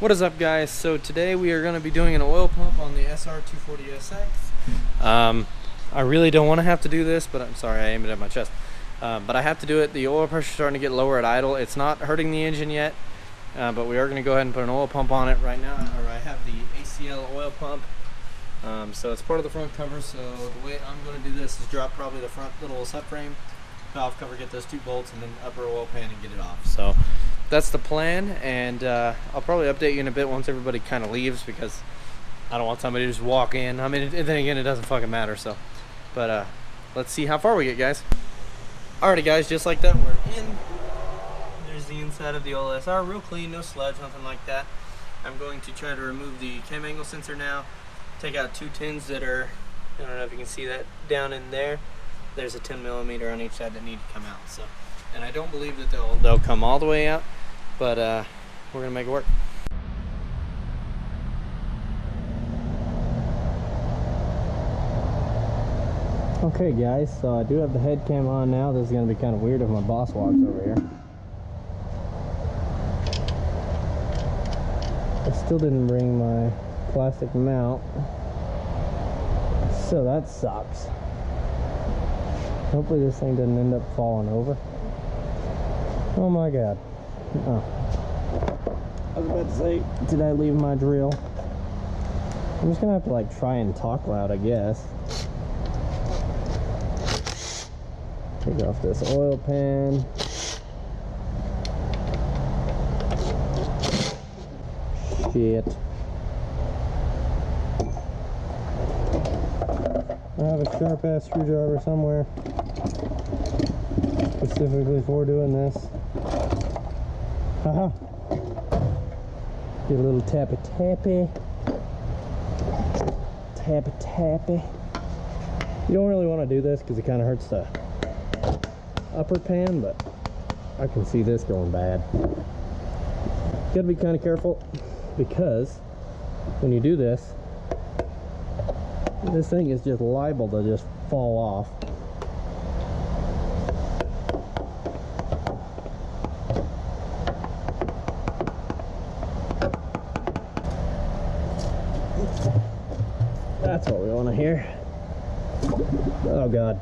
What is up, guys? So today we are going to be doing an oil pump on the SR20DET. I really don't want to have to do this, but I'm sorry, I aimed it at my chest. But I have to do it. The oil pressure is starting to get lower at idle. It's not hurting the engine yet, but we are going to go ahead and put an oil pump on it right now. Or I have the ACL oil pump. So it's part of the front cover. So the way I'm going to do this is drop probably the front little subframe, valve cover, get those 2 bolts, and then upper oil pan and get it off. So that's the plan, and I'll probably update you in a bit once everybody kind of leaves, because I don't want somebody to just walk in. I mean, and then again, it doesn't fucking matter. So, but let's see how far we get, guys. Alrighty, guys, just like that, we're in. There's the inside of the old SR, real clean, no sludge, nothing like that. I'm going to try to remove the cam angle sensor now. Take out 2 tins that are, I don't know if you can see that down in there. There's a 10mm on each side that need to come out. So, and I don't believe that they'll come all the way out, but we're gonna make it work. Okay, guys, so I do have the head cam on now. This is gonna be kind of weird if my boss walks over here. I still didn't bring my plastic mount, so that sucks. Hopefully this thing doesn't end up falling over. Oh my god. Oh. I was about to say, did I leave my drill? I'm just gonna have to like try and talk loud, I guess. Take off this oil pan. Shit. I have a sharp ass screwdriver somewhere specifically for doing this. Haha. Get a little tappy tappy. Tappy tappy. You don't really want to do this because it kind of hurts the upper pan, but I can see this going bad. Gotta be kind of careful, because when you do this, this thing is just liable to just fall off. That's what we want to hear. Oh god.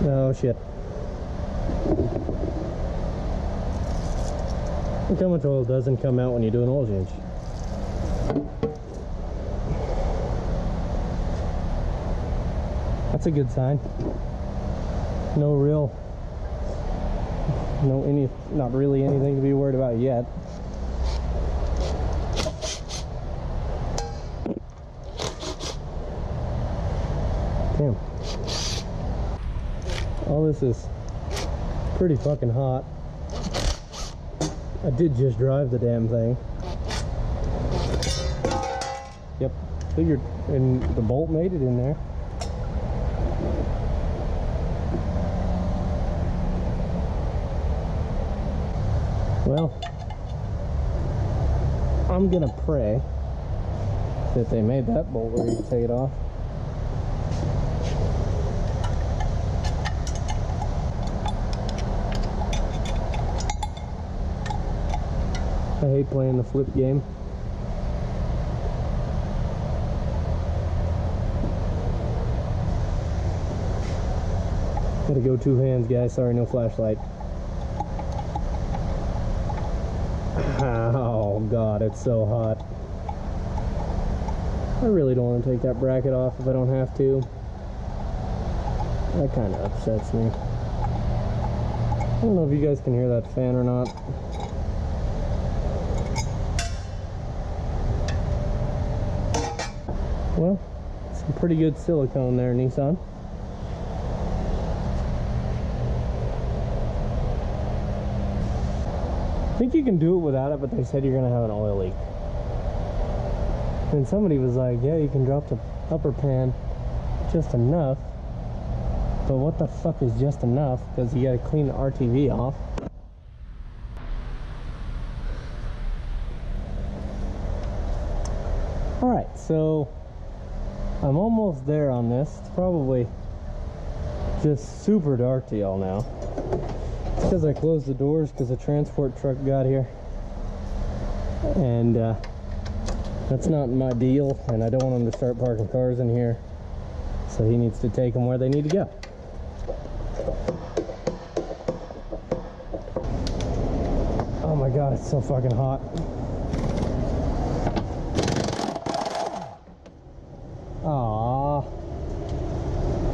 Oh shit. Look how much oil doesn't come out when you do an oil change. That's a good sign. Not really anything to be worried about yet. Damn. All this is pretty fucking hot. I did just drive the damn thing. Yep, figured, and the bolt made it in there. Well, I'm gonna pray that they made that bolt where you can take it off. I hate playing the flip game. Gotta go 2 hands, guys. Sorry, no flashlight. Oh god, it's so hot. I really don't want to take that bracket off if I don't have to. That kind of upsets me. I don't know if you guys can hear that fan or not. Well, some pretty good silicone there, Nissan. I think you can do it without it, but they said you're going to have an oil leak. And somebody was like, yeah, you can drop the upper pan just enough. But what the fuck is just enough? Because you got to clean the RTV off. Alright, so I'm almost there on this. It's probably just super dark to y'all now. It's because I closed the doors because the transport truck got here. and that's not my deal, and I don't want him to start parking cars in here, so he needs to take them where they need to go. Oh my god, it's so fucking hot. Aww.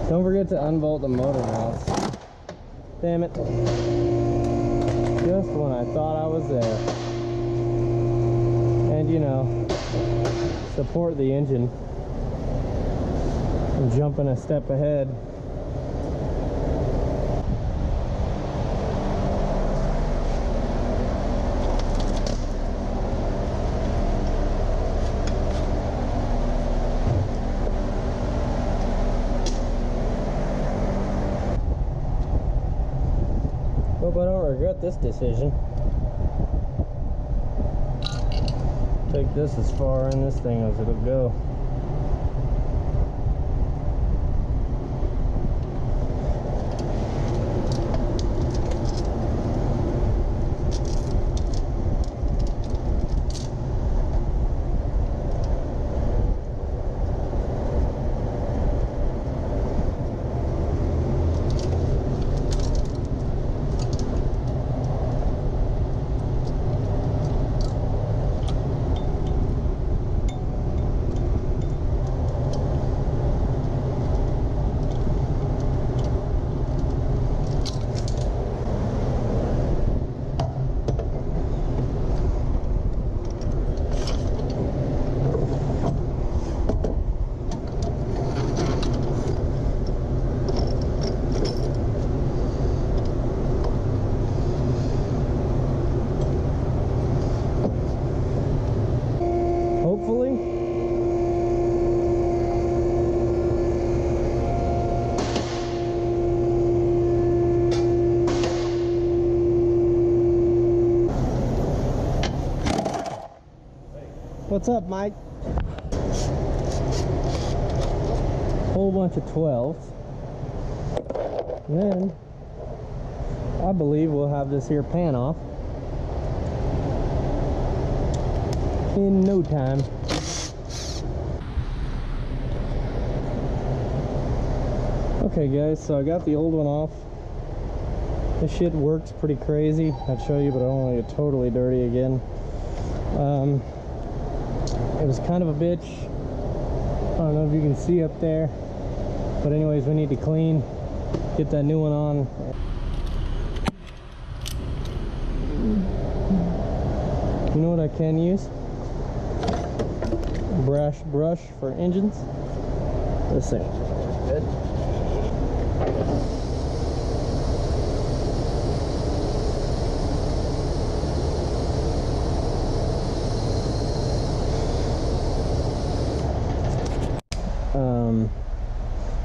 Don't forget to unbolt the motor mounts. Damn it. Just when I thought I was there. And you know, support the engine. I'm jumping a step ahead. Hope I don't regret this decision. Take this as far in this thing as it'll go. What's up, Mike? Whole bunch of 12s. And then I believe we'll have this here pan off in no time. Okay guys, so I got the old one off. This shit works pretty crazy. I'd show you, but I don't want to get totally dirty again. It was kind of a bitch. I don't know if you can see up there, but anyways, we need to clean, get that new one on. You know what I can use? Brush for engines. This thing. Good.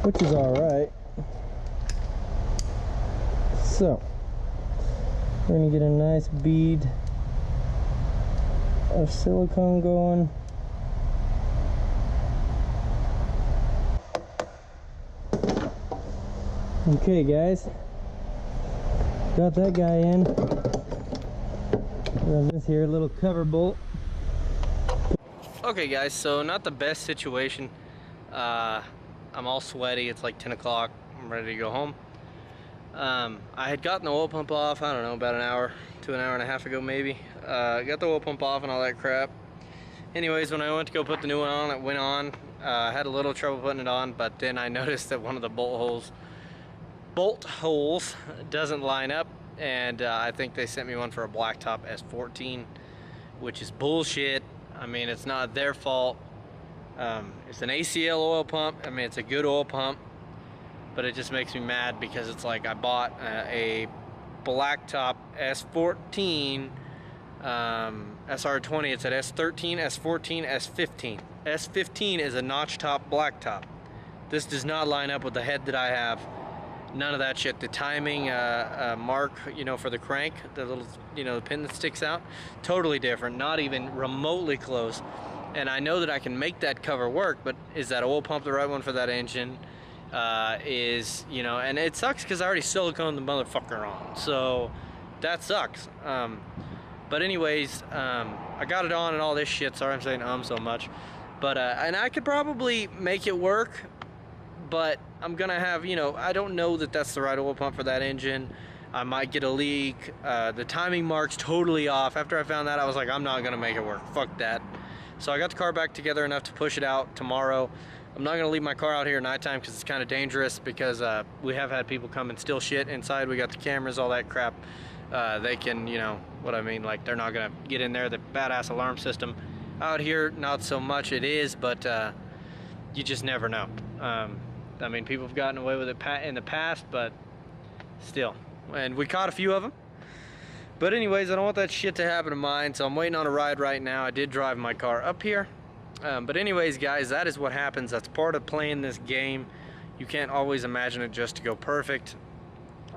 Which is all right. So we're gonna get a nice bead of silicone going. Okay guys, got that guy in. Run this here little cover bolt. Okay guys, so not the best situation. I'm all sweaty. It's like 10 o'clock. I'm ready to go home. I had gotten the oil pump off, I don't know, about an hour to an hour and a half ago maybe. Got the oil pump off and all that crap. Anyways, when I went to go put the new one on, it went on. I had a little trouble putting it on, but then I noticed that one of the bolt holes doesn't line up, and I think they sent me one for a blacktop S14, which is bullshit. I mean, it's not their fault. It's an ACL oil pump. I mean, it's a good oil pump, but it just makes me mad because it's like I bought a blacktop S14 SR20. It's at S13, S14, S15. S15 is a notch top blacktop. This does not line up with the head that I have. None of that shit. The timing mark, you know, for the crank, the little, you know, the pin that sticks out, totally different. Not even remotely close. And I know that I can make that cover work, but is that oil pump the right one for that engine? You know, and it sucks because I already siliconed the motherfucker on, so that sucks. But anyways, I got it on and all this shit. Sorry I'm saying so much. But, and I could probably make it work, but I'm gonna have, you know, I don't know that that's the right oil pump for that engine. I might get a leak. The timing mark's totally off. After I found that, I was like, I'm not gonna make it work. Fuck that. So I got the car back together enough to push it out tomorrow. I'm not gonna leave my car out here at nighttime because it's kind of dangerous, because we have had people come and steal shit inside. We got the cameras, all that crap. They can, you know what I mean, like they're not gonna get in there. The badass alarm system out here, not so much it is, but you just never know. I mean, people have gotten away with it in the past, but still. And we caught a few of them. But anyways, I don't want that shit to happen to mine, so I'm waiting on a ride right now. I did drive my car up here. But anyways, guys, that is what happens. That's part of playing this game. You can't always imagine it just to go perfect.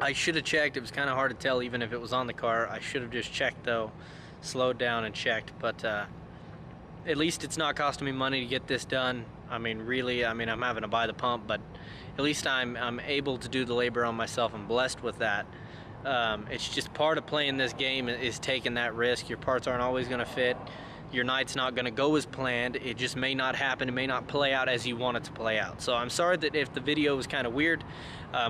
I should have checked. It was kind of hard to tell even if it was on the car. I should have just checked though, slowed down and checked. But at least it's not costing me money to get this done. I mean, really, I mean, I'm having to buy the pump, but at least I'm able to do the labor on myself. I'm blessed with that. It's just part of playing this game is taking that risk. Your parts aren't always going to fit. Your night's not going to go as planned. It just may not happen. It may not play out as you want it to play out. So I'm sorry that if the video was kind of weird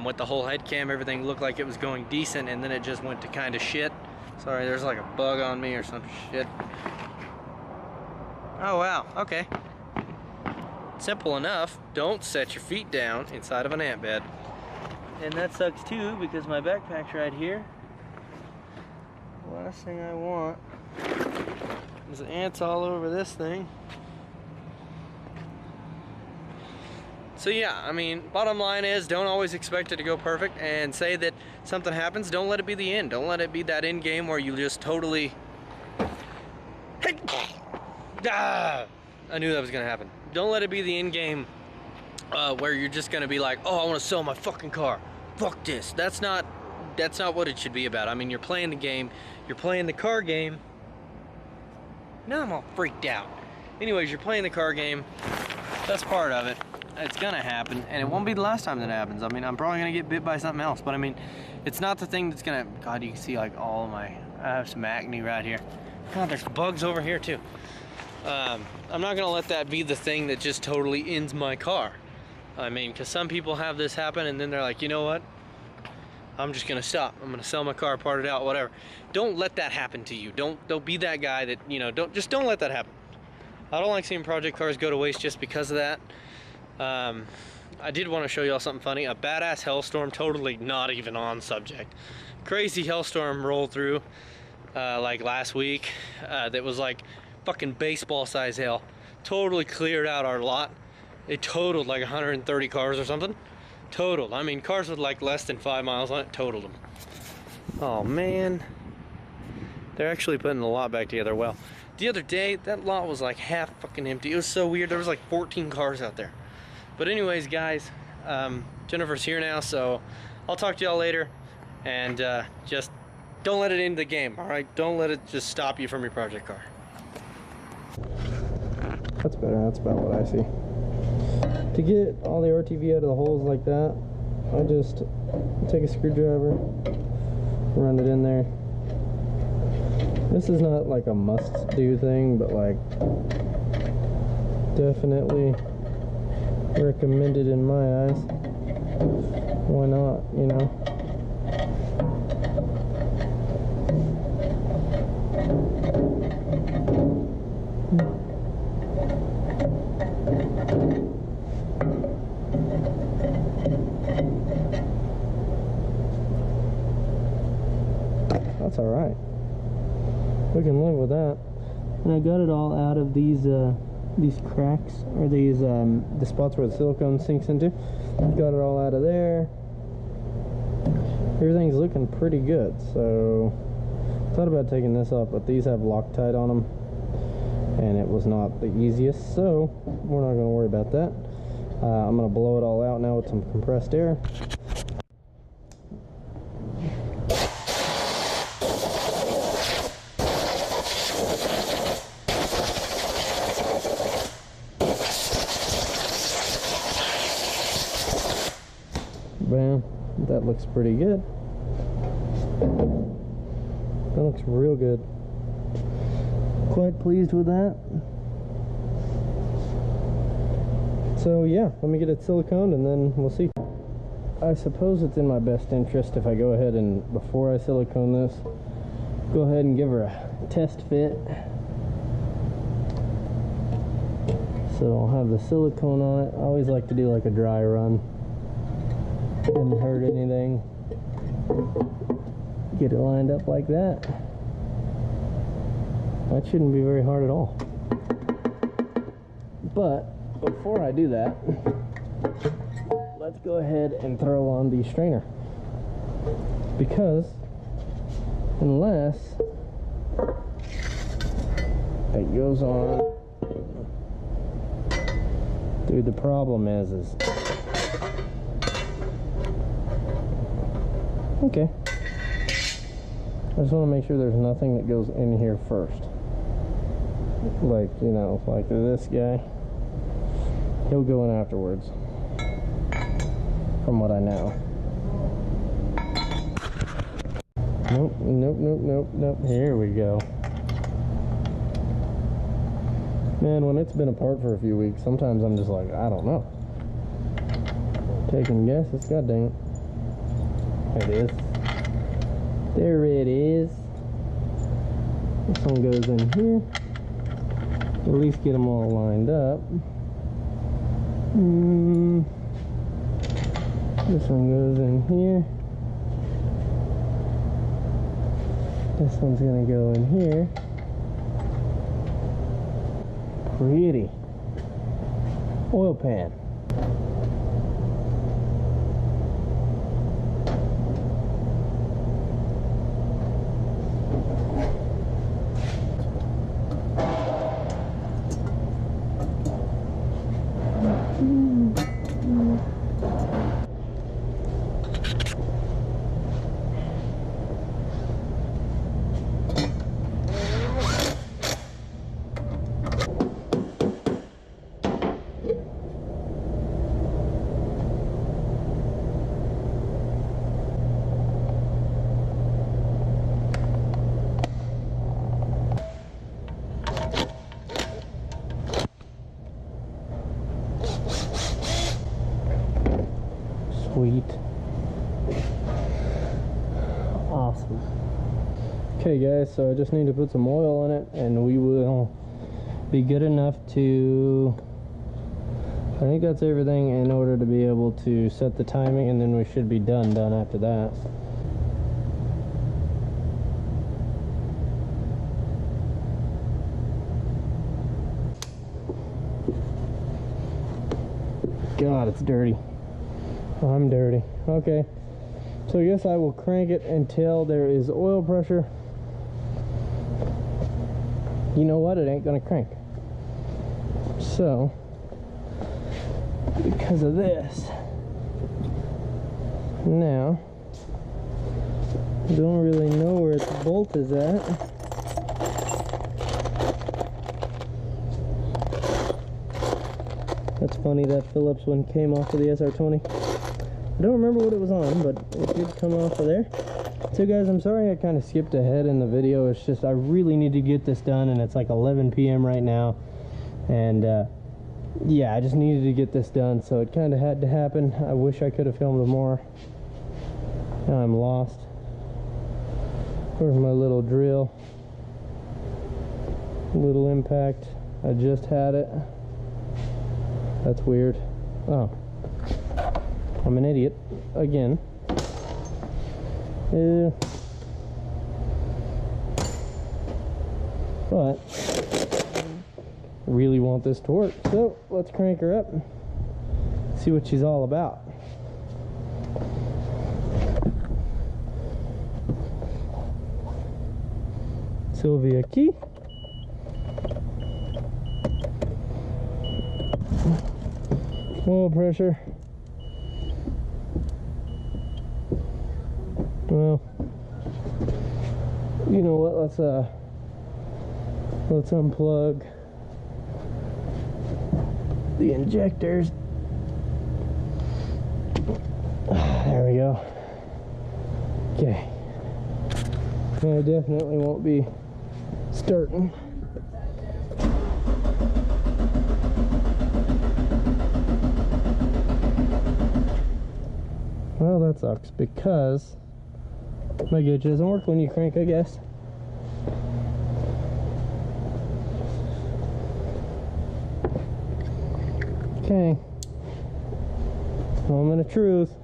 with the whole head cam, everything looked like it was going decent and then it just went to kind of shit. Sorry, there's like a bug on me or some shit. Oh wow, okay. Simple enough. Don't set your feet down inside of an ant bed. And that sucks too, because my backpack's right here. The last thing I want is ants all over this thing. So yeah, I mean, bottom line is, don't always expect it to go perfect, and say that something happens, don't let it be the end. Don't let it be that end game where you just totally... I knew that was gonna happen. Don't let it be the end game where you're just gonna be like, oh, I wanna sell my fucking car. Fuck this. That's not what it should be about. I mean, you're playing the game, you're playing the car game. Now I'm all freaked out. Anyways, you're playing the car game. That's part of it. It's gonna happen, and it won't be the last time that happens. I mean, I'm probably gonna get bit by something else, but I mean, it's not the thing that's gonna... God, you can see like all my... I have some acne right here. God, there's bugs over here too. I'm not gonna let that be the thing that just totally ends my car. I mean, because some people have this happen and then they're like, you know what? I'm just gonna stop. I'm gonna sell my car, part it out, whatever. Don't let that happen to you. Don't be that guy that, you know, don't let that happen. I don't like seeing project cars go to waste just because of that. I did want to show y'all something funny. A badass hailstorm, totally not even on subject. Crazy hailstorm rolled through like last week. That was like fucking baseball size hail. Totally cleared out our lot. It totaled like 130 cars or something. Totaled. I mean, cars with like less than 5 miles on it, totaled them. Oh man. They're actually putting the lot back together well. The other day, that lot was like half fucking empty. It was so weird. There was like 14 cars out there. But anyways, guys, Jennifer's here now, so I'll talk to y'all later. And just don't let it end the game, all right? Don't let it just stop you from your project car. That's better. That's about what I see. To get all the RTV out of the holes like that, I just take a screwdriver, run it in there. This is not like a must-do thing, but like definitely recommended in my eyes. Why not, you know? That's all right. We can live with that. And I got it all out of these cracks, or these the spots where the silicone sinks into. Got it all out of there. Everything's looking pretty good. So thought about taking this off, but these have Loctite on them, and it was not the easiest. So we're not going to worry about that. I'm going to blow it all out now with some compressed air. Bam, that looks pretty good. That looks real good. Quite pleased with that. So yeah, let me get it siliconed and then we'll see. I suppose it's in my best interest if I go ahead and, before I silicone this, go ahead and give her a test fit. So I'll have the silicone on it. I always like to do like a dry run. Didn't hurt anything. Get it lined up like that. That shouldn't be very hard at all. But before I do that, let's go ahead and throw on the strainer. Because unless it goes on, dude, the problem is okay. I just want to make sure there's nothing that goes in here first. Like, you know, like this guy, he'll go in afterwards, from what I know. Nope, nope, nope, nope, nope. Here we go. Man, when it's been apart for a few weeks, sometimes I'm just like, I don't know. Taking guesses, god dang it. There it is. There it is. This one goes in here. At least get them all lined up. This one goes in here. This one's gonna go in here. Pretty. Oil pan. Sweet. Awesome. Okay guys, so I just need to put some oil in it and we will be good enough to, I think that's everything in order to be able to set the timing, and then we should be done after that. God, it's dirty. I'm dirty. Okay, so I guess I will crank it until there is oil pressure. You know what? It ain't gonna crank. So, because of this, now, don't really know where its bolt is at. That's funny, that Phillips one came off of the SR20. I don't remember what it was on, but it did come off of there. So guys, I'm sorry I kind of skipped ahead in the video. It's just I really need to get this done, and it's like 11 p.m. right now. And yeah, I just needed to get this done, so it kind of had to happen. I wish I could have filmed more. Now I'm lost. Where's my little drill? Little impact. I just had it. That's weird. Oh. I'm an idiot again. But really want this to work, so let's crank her up, see what she's all about. Sylvia key. Oil pressure. Well, you know what, let's unplug the injectors. There we go. Okay, I definitely won't be starting Well, that sucks because my gauge doesn't work when you crank, I guess. Okay. Moment of truth.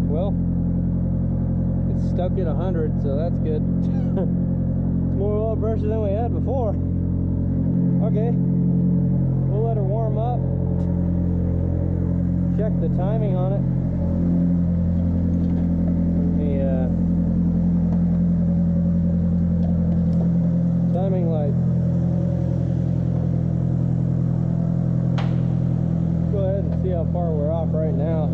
Well, it's stuck at 100, so that's good. It's more oil pressure than we had before. Okay, we'll let her warm up. Check the timing on it. Timing light. Go ahead and see how far we're off right now.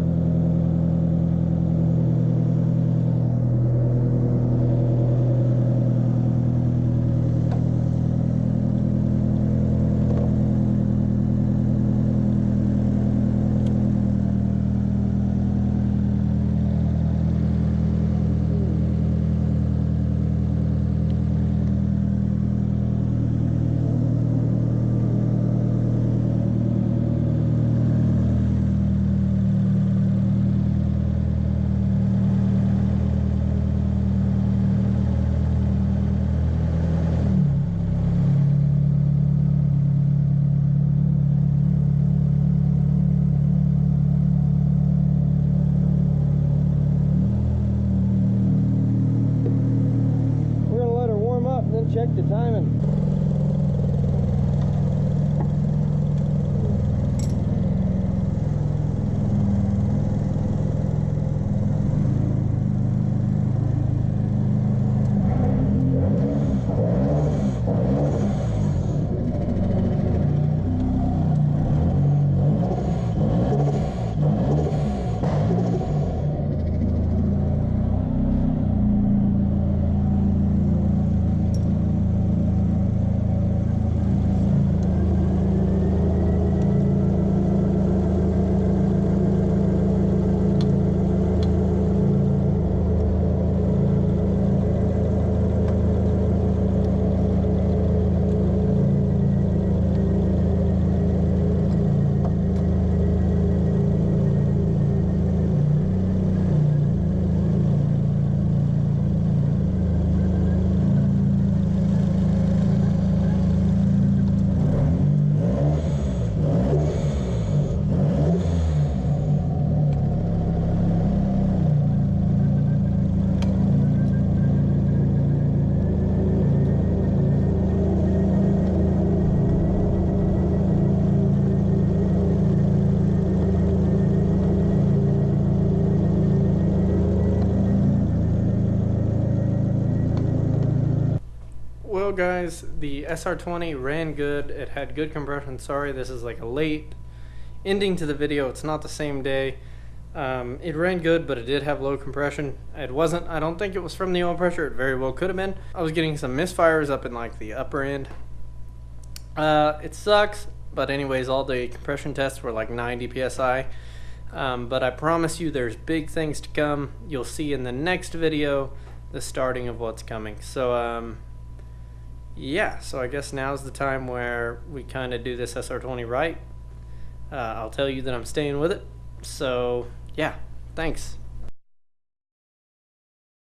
Check the timing. Well guys, the SR20 ran good. It had good compression. Sorry, this is like a late ending to the video. It's not the same day. It ran good, but it did have low compression. It wasn't, I don't think it was from the oil pressure. It very well could have been. I was getting some misfires up in like the upper end. It sucks, but anyways, all the compression tests were like 90 psi. But I promise you there's big things to come. You'll see in the next video the starting of what's coming. So yeah, so I guess now's the time where we kind of do this SR20 right. I'll tell you that I'm staying with it. So yeah, thanks.